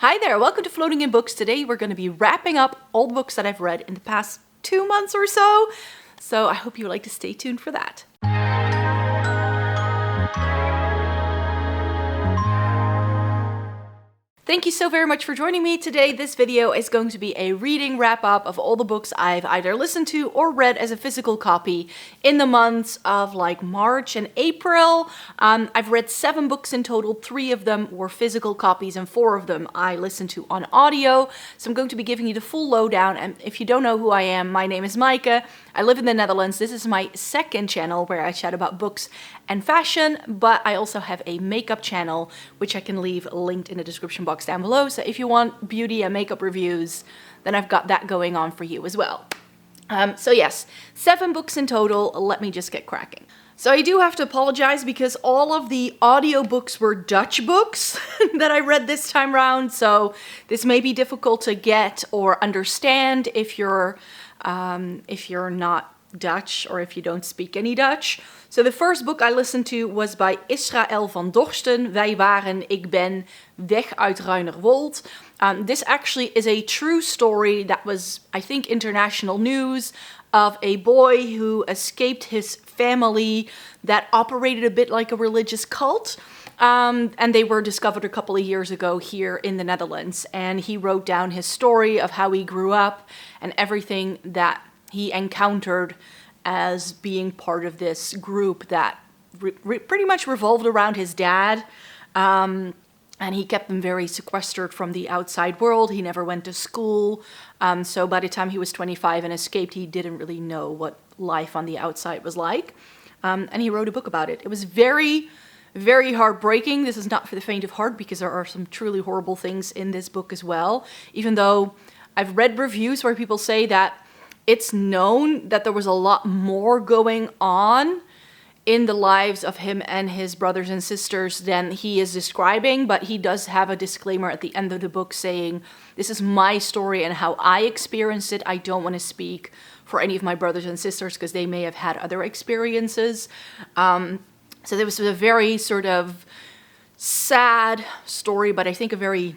Hi there, welcome to Floating in Books. Today we're going to be wrapping up all the books that I've read in the past 2 months or so. So I hope you would like to stay tuned for that. Thank you so very much for joining me today. This video is going to be a reading wrap up of all the books I've either listened to or read as a physical copy in the months of like March and April. I've read 7 books in total. 3 of them were physical copies and 4 of them I listened to on audio. So I'm going to be giving you the full lowdown. And if you don't know who I am, my name is Maaike. I live in the Netherlands. This is my second channel where I chat about books and fashion, but I also have a makeup channel, which I can leave linked in the description box down below. So if you want beauty and makeup reviews, then I've got that going on for you as well. So yes, 7 books in total. Let me just get cracking. So I do have to apologize because all of the audiobooks were Dutch books that I read this time around. So this may be difficult to get or understand if you're not Dutch or if you don't speak any Dutch. So the first book I listened to was by Israël van Dorsten, Wij waren, ik ben, weg uit Ruinerwold. This actually is a true story that was, I think, international news of a boy who escaped his family that operated a bit like a religious cult. And they were discovered a couple of years ago here in the Netherlands. And he wrote down his story of how he grew up and everything that he encountered as being part of this group that pretty much revolved around his dad. And he kept them very sequestered from the outside world. He never went to school. So by the time he was 25 and escaped, he didn't really know what life on the outside was like. And he wrote a book about it. It was very, very heartbreaking. This is not for the faint of heart because there are some truly horrible things in this book as well. Even though I've read reviews where people say that it's known that there was a lot more going on in the lives of him and his brothers and sisters than he is describing, but he does have a disclaimer at the end of the book saying, this is my story and how I experienced it. I don't want to speak for any of my brothers and sisters because they may have had other experiences. So there was a very sort of sad story, but I think a very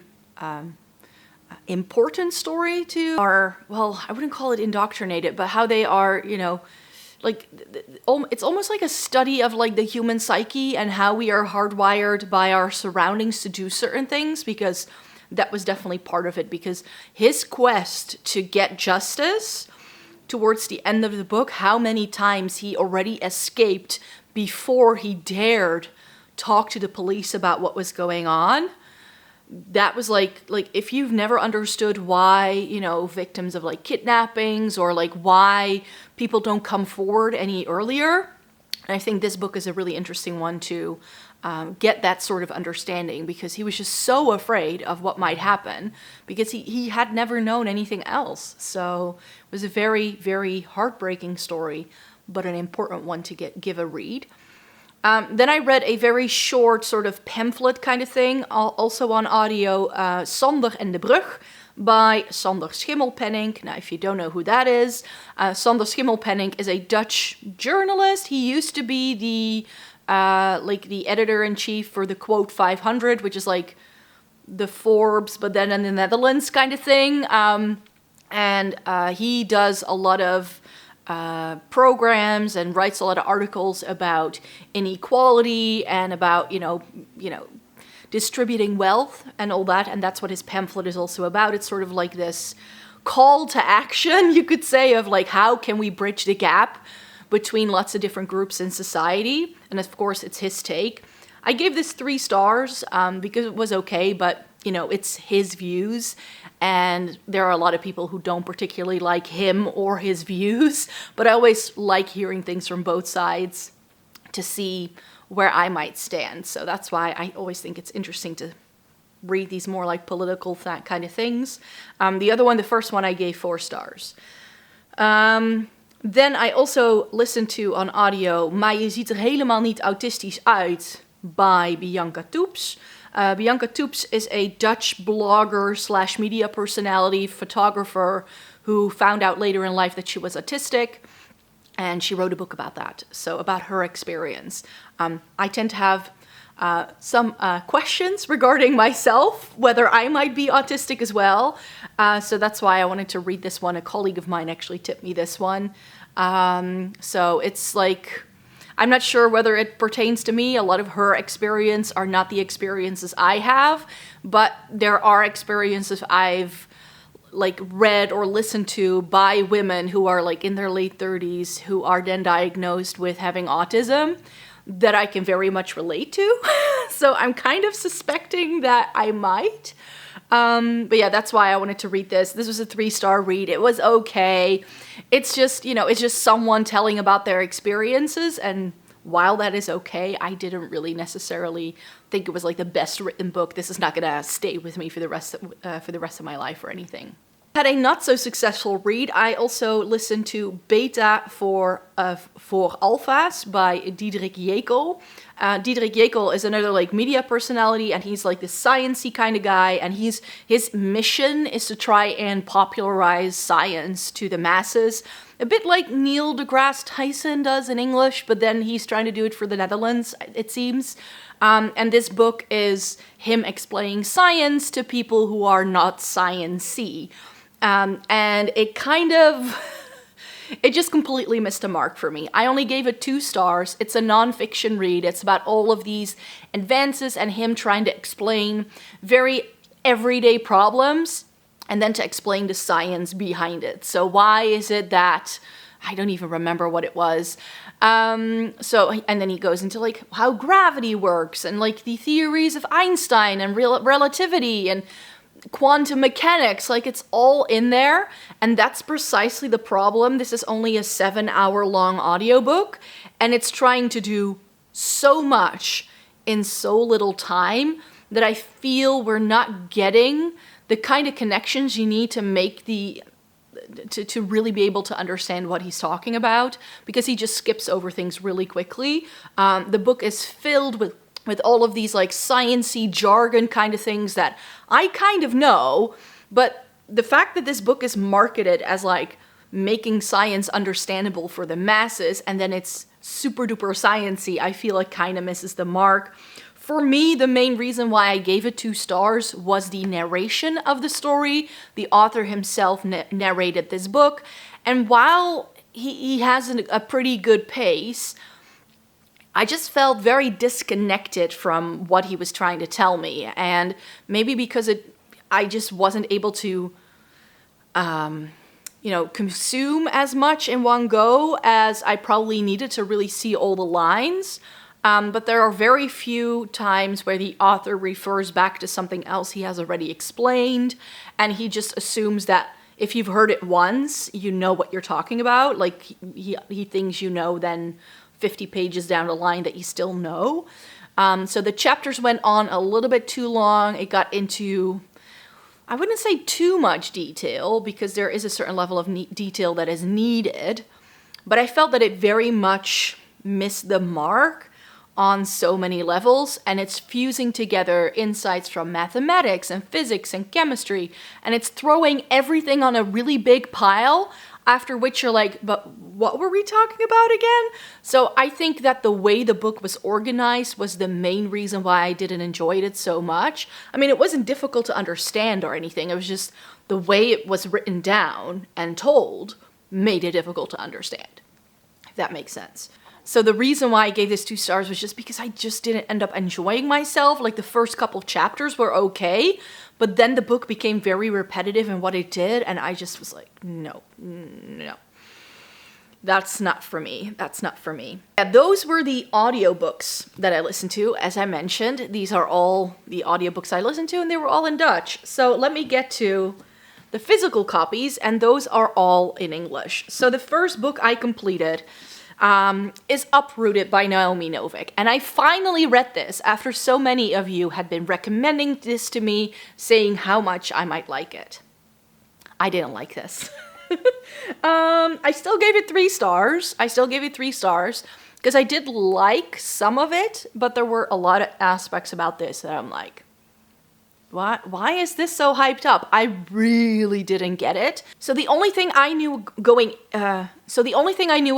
important story to our, well, I wouldn't call it indoctrinated, but how they are, you know, like, it's almost like a study of like the human psyche and how we are hardwired by our surroundings to do certain things, because that was definitely part of it, because his quest to get justice towards the end of the book, how many times he already escaped before he dared talk to the police about what was going on. That was like if you've never understood why, you know, victims of like kidnappings or like why people don't come forward any earlier, I think this book is a really interesting one to get that sort of understanding, because he was just so afraid of what might happen because he had never known anything else. So it was a very, very heartbreaking story, but an important one to give a read. Then I read a very short sort of pamphlet kind of thing, also on audio, Sander en de Brug by Sander Schimmelpenninck. Now, if you don't know who that is, Sander Schimmelpenninck is a Dutch journalist. He used to be the editor-in-chief for the Quote 500, which is like the Forbes, but then in the Netherlands kind of thing. And he does a lot of programs and writes a lot of articles about inequality and about, you know, distributing wealth and all that. And that's what his pamphlet is also about. It's sort of like this call to action, you could say, of like, how can we bridge the gap between lots of different groups in society? And of course, it's his take. I gave this 3 stars because it was okay, but, you know, it's his views. And there are a lot of people who don't particularly like him or his views, but I always like hearing things from both sides to see where I might stand. So that's why I always think it's interesting to read these more like political kind of things. The other one, the first one, I gave 4 stars. Then I also listened to on audio Maar, ziet helemaal niet autistisch uit by Bianca Toeps. Bianca Toeps is a Dutch blogger / media personality, photographer, who found out later in life that she was autistic, and she wrote a book about that, so about her experience. I tend to have some questions regarding myself, whether I might be autistic as well. So that's why I wanted to read this one. A colleague of mine actually tipped me this one. So it's like, I'm not sure whether it pertains to me. A lot of her experience are not the experiences I have, but there are experiences I've like read or listened to by women who are like in their late 30s who are then diagnosed with having autism that I can very much relate to. So I'm kind of suspecting that I might. But yeah, that's why I wanted to read this. This was a 3-star read. It was okay. It's just, you know, it's just someone telling about their experiences. And while that is okay, I didn't really necessarily think it was like the best written book. This is not gonna stay with me for the rest of my life or anything. Had a not so successful read. I also listened to Bèta for Alpha's by Diederik Jekel. Diederik Jekel is another like media personality, and he's like this sciencey kind of guy, and his mission is to try and popularize science to the masses. A bit like Neil deGrasse Tyson does in English, but then he's trying to do it for the Netherlands, it seems. And this book is him explaining science to people who are not science-y. And it kind of, it just completely missed a mark for me. I only gave it 2 stars. It's a non-fiction read. It's about all of these advances and him trying to explain very everyday problems and then to explain the science behind it. So why is it that, I don't even remember what it was. And then he goes into like how gravity works and like the theories of Einstein and relativity and quantum mechanics, like it's all in there, and that's precisely the problem. This is only a 7-hour-long audiobook, and it's trying to do so much in so little time that I feel we're not getting the kind of connections you need to make to really be able to understand what he's talking about, because he just skips over things really quickly. The book is filled with all of these like science-y jargon kind of things that I kind of know, but the fact that this book is marketed as like making science understandable for the masses and then it's super duper science-y, I feel like kind of misses the mark. For me, the main reason why I gave it 2 stars was the narration of the story. The author himself narrated this book, and while he has a pretty good pace, I just felt very disconnected from what he was trying to tell me, and maybe because I just wasn't able to, consume as much in one go as I probably needed to really see all the lines. But there are very few times where the author refers back to something else he has already explained, and he just assumes that if you've heard it once, you know what you're talking about. Like he thinks you know then 50 pages down the line that you still know. So the chapters went on a little bit too long. It got into, I wouldn't say too much detail, because there is a certain level of detail that is needed, but I felt that it very much missed the mark on so many levels, and it's fusing together insights from mathematics and physics and chemistry, and it's throwing everything on a really big pile, after which you're like, but what were we talking about again? So I think that the way the book was organized was the main reason why I didn't enjoy it so much. I mean, it wasn't difficult to understand or anything. It was just the way it was written down and told made it difficult to understand, if that makes sense. So the reason why I gave this 2 stars was just because I just didn't end up enjoying myself. Like the first couple of chapters were okay, but then the book became very repetitive in what it did, and I just was like, no. That's not for me. That's not for me. Yeah, those were the audiobooks that I listened to. As I mentioned, these are all the audiobooks I listened to, and they were all in Dutch. So let me get to the physical copies, and those are all in English. So the first book I completed is Uprooted by Naomi Novik. And I finally read this after so many of you had been recommending this to me, saying how much I might like it. I didn't like this. I still gave it 3 stars. Because I did like some of it, but there were a lot of aspects about this that I'm like, why is this so hyped up? I really didn't get it. So the only thing I knew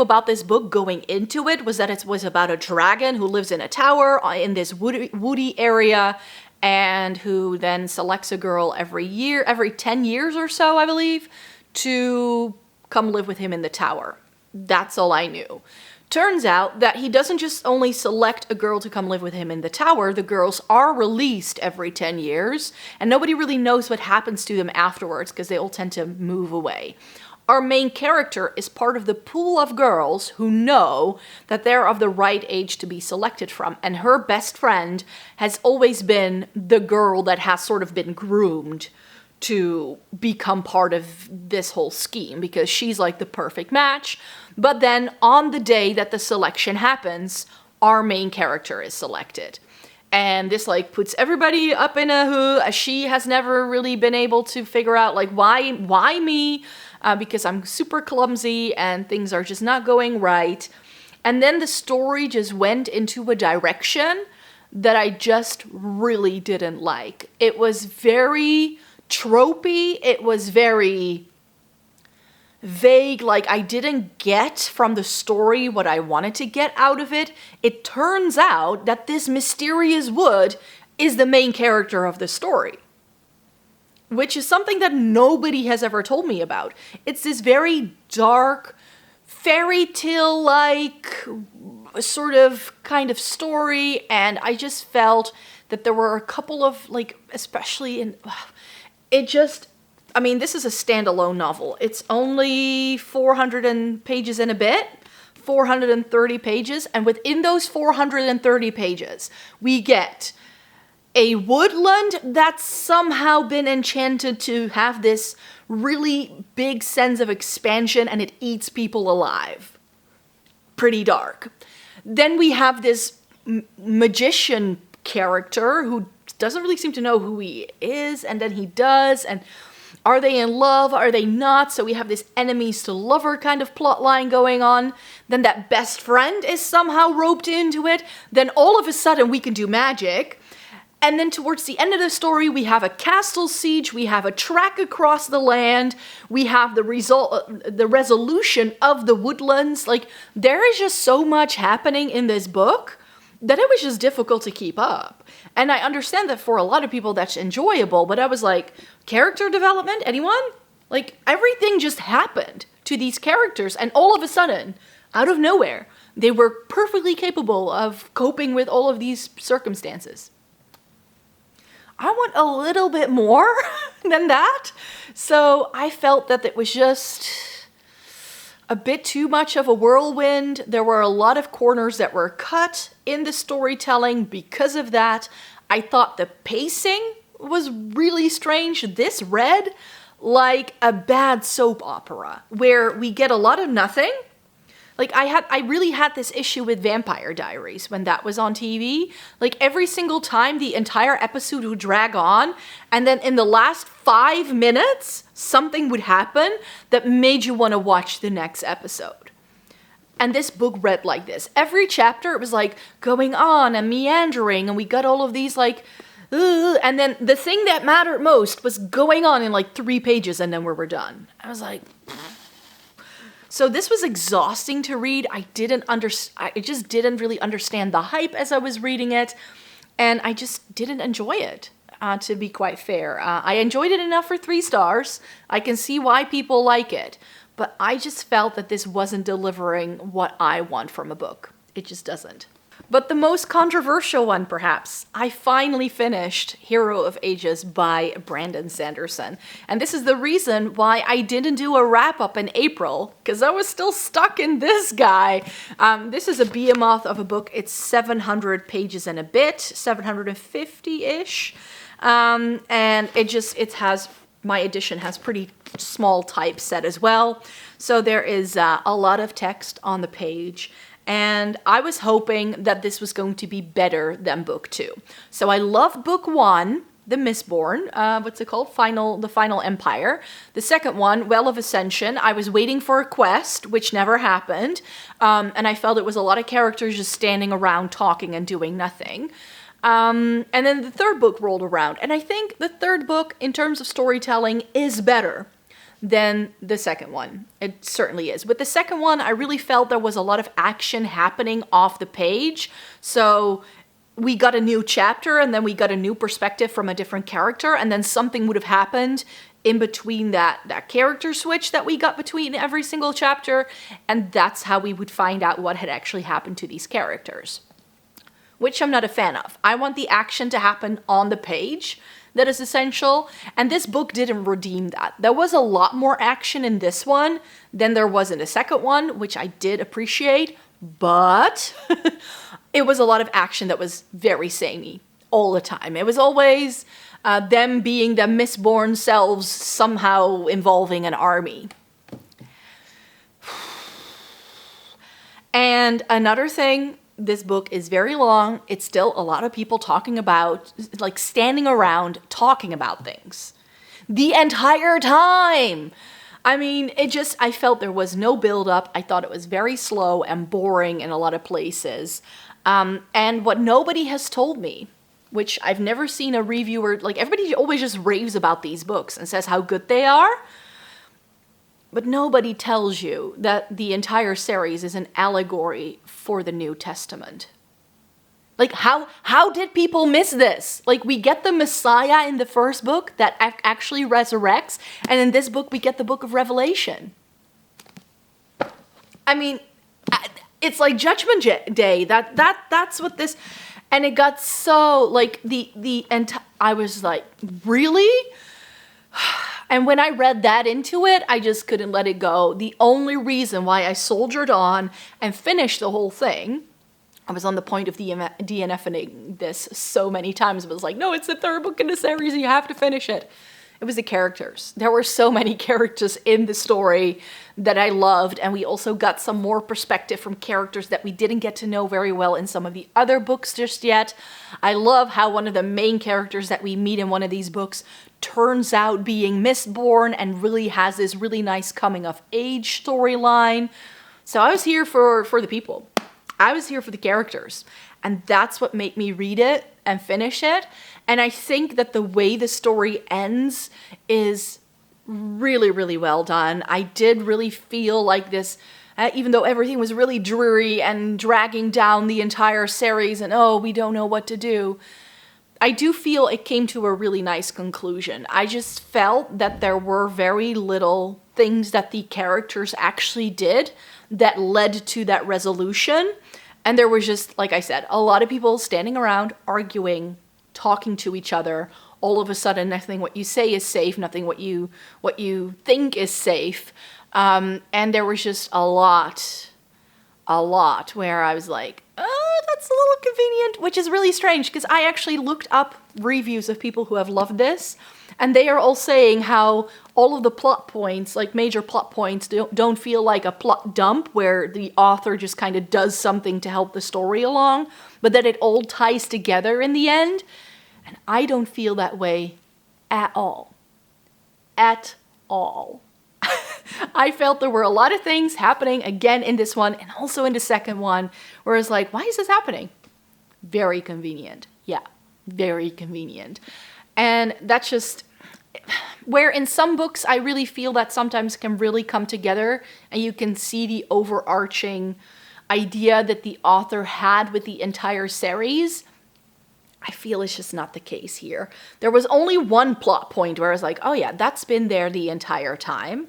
about this book going into it was that it was about a dragon who lives in a tower in this woody area, and who then selects a girl every 10 years or so, I believe, to come live with him in the tower. That's all I knew. Turns out that he doesn't just only select a girl to come live with him in the tower. The girls are released every 10 years, and nobody really knows what happens to them afterwards because they all tend to move away. Our main character is part of the pool of girls who know that they're of the right age to be selected from, and her best friend has always been the girl that has sort of been groomed to become part of this whole scheme because she's like the perfect match. But then on the day that the selection happens, our main character is selected. And this like puts everybody up in a who. She has never really been able to figure out like why me, because I'm super clumsy and things are just not going right. And then the story just went into a direction that I just really didn't like. It was very tropey. It was very vague. Like I didn't get from the story what I wanted to get out of it. It turns out that this mysterious wood is the main character of the story, which is something that nobody has ever told me about. It's this very dark, fairy tale-like sort of kind of story, and I just felt that there were a couple of like, especially in this is a standalone novel. It's only 400 pages and a bit, 430 pages. And within those 430 pages, we get a woodland that's somehow been enchanted to have this really big sense of expansion, and it eats people alive. Pretty dark. Then we have this magician character who doesn't really seem to know who he is, and then he does, and are they in love? Are they not? So we have this enemies to lover kind of plot line going on. Then that best friend is somehow roped into it. Then all of a sudden we can do magic. And then towards the end of the story, we have a castle siege, we have a track across the land, we have the resolution of the woodlands. Like, there is just so much happening in this book that it was just difficult to keep up. And I understand that for a lot of people that's enjoyable, but I was like, character development, anyone? Like, everything just happened to these characters, and all of a sudden, out of nowhere, they were perfectly capable of coping with all of these circumstances. I want a little bit more than that. So I felt that it was just a bit too much of a whirlwind. There were a lot of corners that were cut in the storytelling because of that. I thought the pacing was really strange. This read like a bad soap opera where we get a lot of nothing. Like, I really had this issue with Vampire Diaries when that was on TV. Like, every single time the entire episode would drag on, and then in the last 5 minutes, something would happen that made you want to watch the next episode. And this book read like this. Every chapter, it was like going on and meandering, and we got all of these like, and then the thing that mattered most was going on in like 3 pages, and then we were done. I was like... So this was exhausting to read. I just didn't really understand the hype as I was reading it, and I just didn't enjoy it, to be quite fair. I enjoyed it enough for 3 stars. I can see why people like it, but I just felt that this wasn't delivering what I want from a book. It just doesn't. But the most controversial one, perhaps, I finally finished Hero of Ages by Brandon Sanderson. And this is the reason why I didn't do a wrap-up in April, because I was still stuck in this guy. This is a behemoth of a book. It's 700 pages and a bit, 750-ish. And it has, my edition has pretty small typeset as well. So there is a lot of text on the page. And I was hoping that this was going to be better than book 2. So I loved book 1, The Mistborn, what's it called? The Final Empire. The second one, Well of Ascension. I was waiting for a quest, which never happened. And I felt it was a lot of characters just standing around talking and doing nothing. And then the third book rolled around, and I think the third book, in terms of storytelling, is better than the second one. It certainly is. With the second one, I really felt there was a lot of action happening off the page. So we got a new chapter, and then we got a new perspective from a different character, and then something would have happened in between that character switch that we got between every single chapter, and that's how we would find out what had actually happened to these characters, which I'm not a fan of. I want the action to happen on the page. That is essential, and this book didn't redeem that. There was a lot more action in this one than there was in the second one, which I did appreciate, but it was a lot of action that was very samey all the time. It was always them being the misborn selves somehow involving an army. And another thing, this book is very long. It's still a lot of people talking about, like, standing around talking about things the entire time. I mean, I felt there was no build up. I thought it was very slow and boring in a lot of places. And what nobody has told me, which I've never seen a reviewer, like, everybody always just raves about these books and says how good they are. But nobody tells you that the entire series is an allegory for the New Testament. Like, how did people miss this? Like, we get the Messiah in the first book that actually resurrects, and in this book we get the book of Revelation. I mean, it's like Judgment Day. That's what this, and it got so, like, I was like, really? And when I read that into it, I just couldn't let it go. The only reason why I soldiered on and finished the whole thing, I was on the point of DNFing this so many times. It was like, no, it's the third book in the series and you have to finish it. It was the characters. There were so many characters in the story that I loved, and we also got some more perspective from characters that we didn't get to know very well in some of the other books just yet. I love how one of the main characters that we meet in one of these books turns out being misborn and really has this really nice coming of age storyline. So I was here for the people. I was here for the characters. And that's what made me read it and finish it. And I think that the way the story ends is really, really well done. I did really feel like this, even though everything was really dreary and dragging down the entire series and, oh, we don't know what to do, I do feel it came to a really nice conclusion. I just felt that there were very little things that the characters actually did that led to that resolution. And there was just, like I said, a lot of people standing around, arguing, talking to each other. All of a sudden, nothing what you say is safe, nothing what you think is safe. And there was just a lot where I was like, oh, that's a little convenient, which is really strange because I actually looked up reviews of people who have loved this, and they are all saying how all of the plot points, like major plot points, don't feel like a plot dump where the author just kind of does something to help the story along, but that it all ties together in the end. And I don't feel that way at all. At all. I felt there were a lot of things happening again in this one and also in the second one where it's like, why is this happening? Very convenient. Yeah, very convenient. And that's just where in some books I really feel that sometimes can really come together and you can see the overarching idea that the author had with the entire series. I feel it's just not the case here. There was only one plot point where I was like, oh yeah, that's been there the entire time.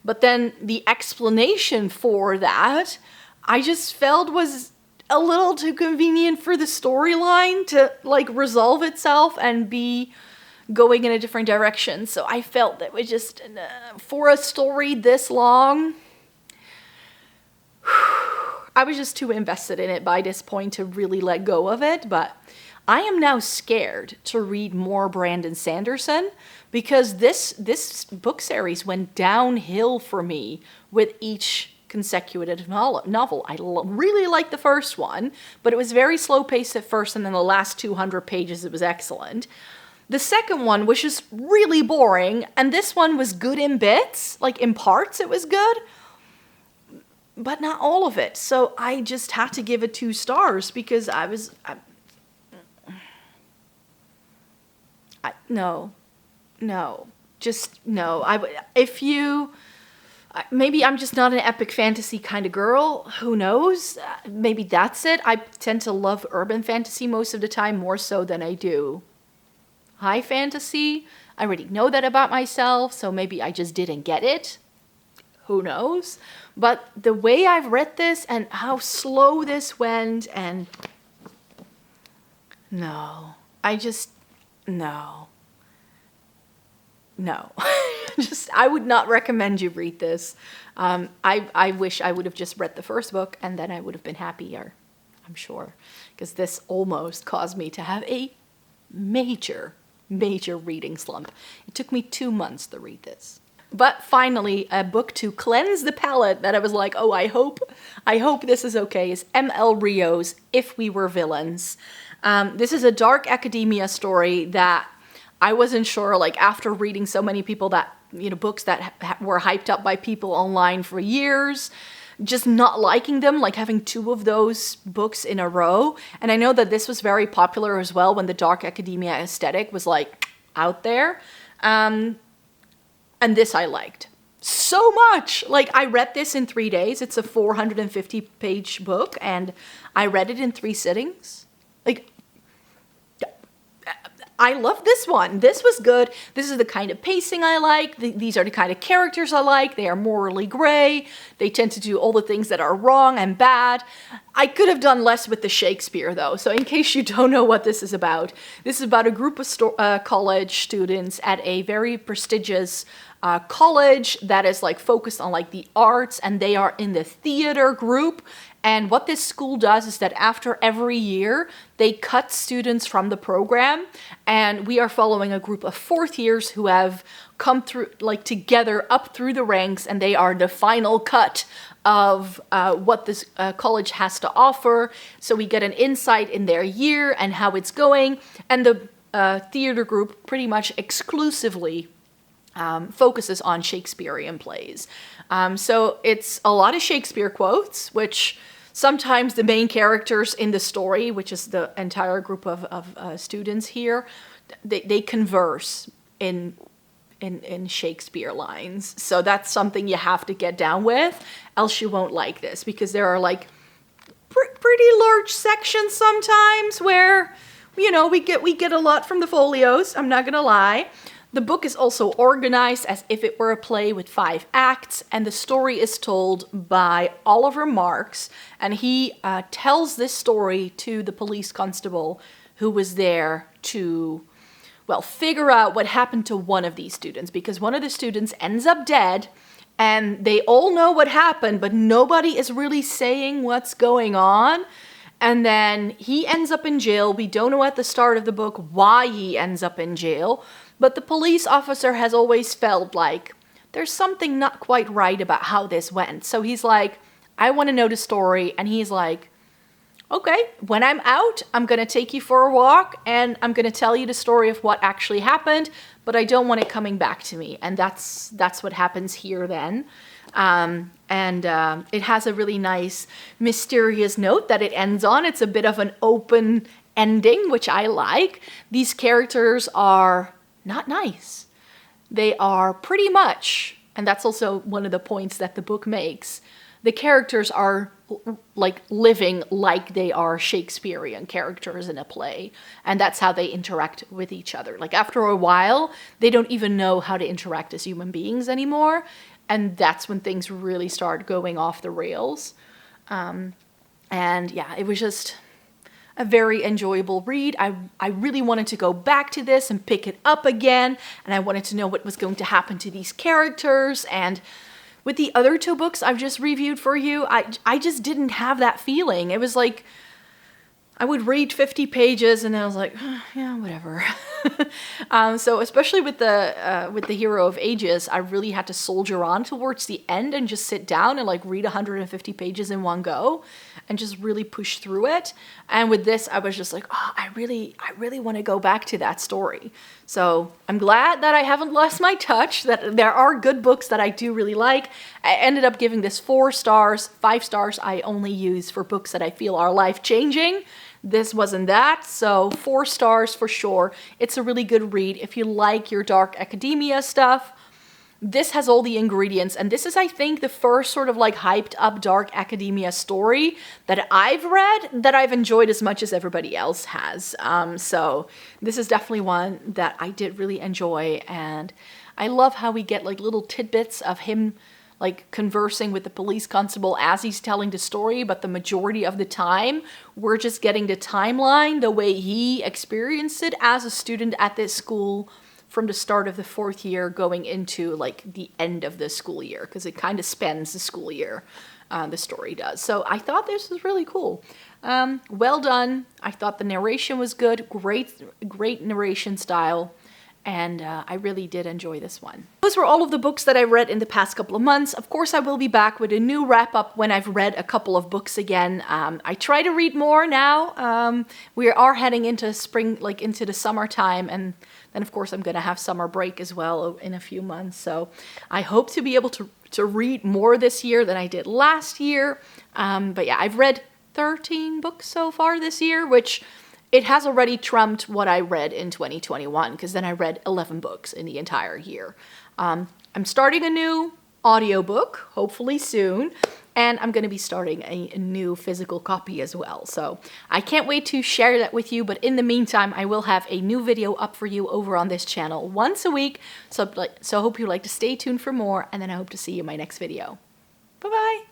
But then the explanation for that, I just felt was a little too convenient for the storyline to like resolve itself and be going in a different direction. So I felt that was just, for a story this long, I was just too invested in it by this point to really let go of it. But I am now scared to read more Brandon Sanderson because this book series went downhill for me with each consecutive novel. I really liked the first one, but it was very slow paced at first, and then the last 200 pages it was excellent. The second one was just really boring, and this one was good in bits, like in parts it was good, but not all of it. So I just had to give it 2 stars because No, just no. Maybe I'm just not an epic fantasy kind of girl. Who knows? Maybe that's it. I tend to love urban fantasy most of the time, more so than I do high fantasy. I already know that about myself, so maybe I just didn't get it. Who knows? But the way I've read this and how slow this went, and no. I would not recommend you read this. I wish I would have just read the first book, and then I would have been happier, I'm sure. Because this almost caused me to have a major reading slump. It took me 2 months to read this. But finally, a book to cleanse the palate that I was like, oh, I hope this is okay, is M.L. Rio's If We Were Villains. This is a dark academia story that I wasn't sure, like, after reading so many people that, books that were hyped up by people online for years, just not liking them, like having 2 of those books in a row. And I know that this was very popular as well when the dark academia aesthetic was, like, out there. And this I liked so much. Like, I read this in 3 days. It's a 450-page book, and I read it in 3 sittings. Like, I love this one. This was good. This is the kind of pacing I like. These are the kind of characters I like. They are morally gray. They tend to do all the things that are wrong and bad. I could have done less with the Shakespeare, though. So in case you don't know what this is about a group of college students at a very prestigious college that is like focused on like the arts, and they are in the theater group. And what this school does is that after every year, they cut students from the program. And we are following a group of 4th years who have come through, like, together up through the ranks, and they are the final cut of what this college has to offer. So we get an insight in their year and how it's going. And the theater group pretty much exclusively focuses on Shakespearean plays. So it's a lot of Shakespeare quotes, which sometimes the main characters in the story, which is the entire group of students here, they converse in Shakespeare lines. So that's something you have to get down with, else you won't like this, because there are like pretty large sections sometimes where, we get a lot from the folios, I'm not gonna lie. The book is also organized as if it were a play with 5 acts, and the story is told by Oliver Marks, and he tells this story to the police constable who was there to, figure out what happened to one of these students, because one of the students ends up dead, and they all know what happened, but nobody is really saying what's going on. And then he ends up in jail. We don't know at the start of the book why he ends up in jail, but the police officer has always felt like there's something not quite right about how this went. So he's like, I want to know the story. And he's like, okay, when I'm out, I'm going to take you for a walk and I'm going to tell you the story of what actually happened, but I don't want it coming back to me. And that's what happens here then. It has a really nice mysterious note that it ends on. It's a bit of an open ending, which I like. These characters are not nice. They are pretty much, and that's also one of the points that the book makes, the characters are like living like they are Shakespearean characters in a play. And that's how they interact with each other. Like after a while, they don't even know how to interact as human beings anymore. And that's when things really start going off the rails. It was just a very enjoyable read. I really wanted to go back to this and pick it up again. And I wanted to know what was going to happen to these characters. And with the other 2 books I've just reviewed for you, I just didn't have that feeling. It was like, I would read 50 pages and then I was like, yeah, whatever. So especially with the Hero of Ages, I really had to soldier on towards the end and just sit down and like read 150 pages in one go and just really push through it. And with this, I was just like, oh, I really want to go back to that story. So I'm glad that I haven't lost my touch, that there are good books that I do really like. I ended up giving this 4 stars. 5 stars I only use for books that I feel are life-changing. this wasn't that. So 4 stars for sure. It's a really good read if you like your dark academia stuff. This has all the ingredients, and this is, I think, the first sort of like hyped up dark academia story that I've read that I've enjoyed as much as everybody else has. So this is definitely one that I did really enjoy, and I love how we get like little tidbits of him like conversing with the police constable as he's telling the story, but the majority of the time we're just getting the timeline the way he experienced it as a student at this school from the start of the 4th year going into like the end of the school year, because it kind of spans the school year, the story does. So I thought this was really cool. Well done. I thought the narration was good. Great narration style. And I really did enjoy this one. Those were all of the books that I read in the past couple of months. Of course, I will be back with a new wrap-up when I've read a couple of books again. I try to read more now. We are heading into spring, like into the summertime, and then of course I'm going to have summer break as well in a few months. So I hope to be able to read more this year than I did last year. But yeah, I've read 13 books so far this year, which it has already trumped what I read in 2021, because then I read 11 books in the entire year. I'm starting a new audiobook, hopefully soon, and I'm going to be starting a new physical copy as well. So I can't wait to share that with you, but in the meantime, I will have a new video up for you over on this channel once a week. So I hope you like to stay tuned for more, and then I hope to see you in my next video. Bye-bye!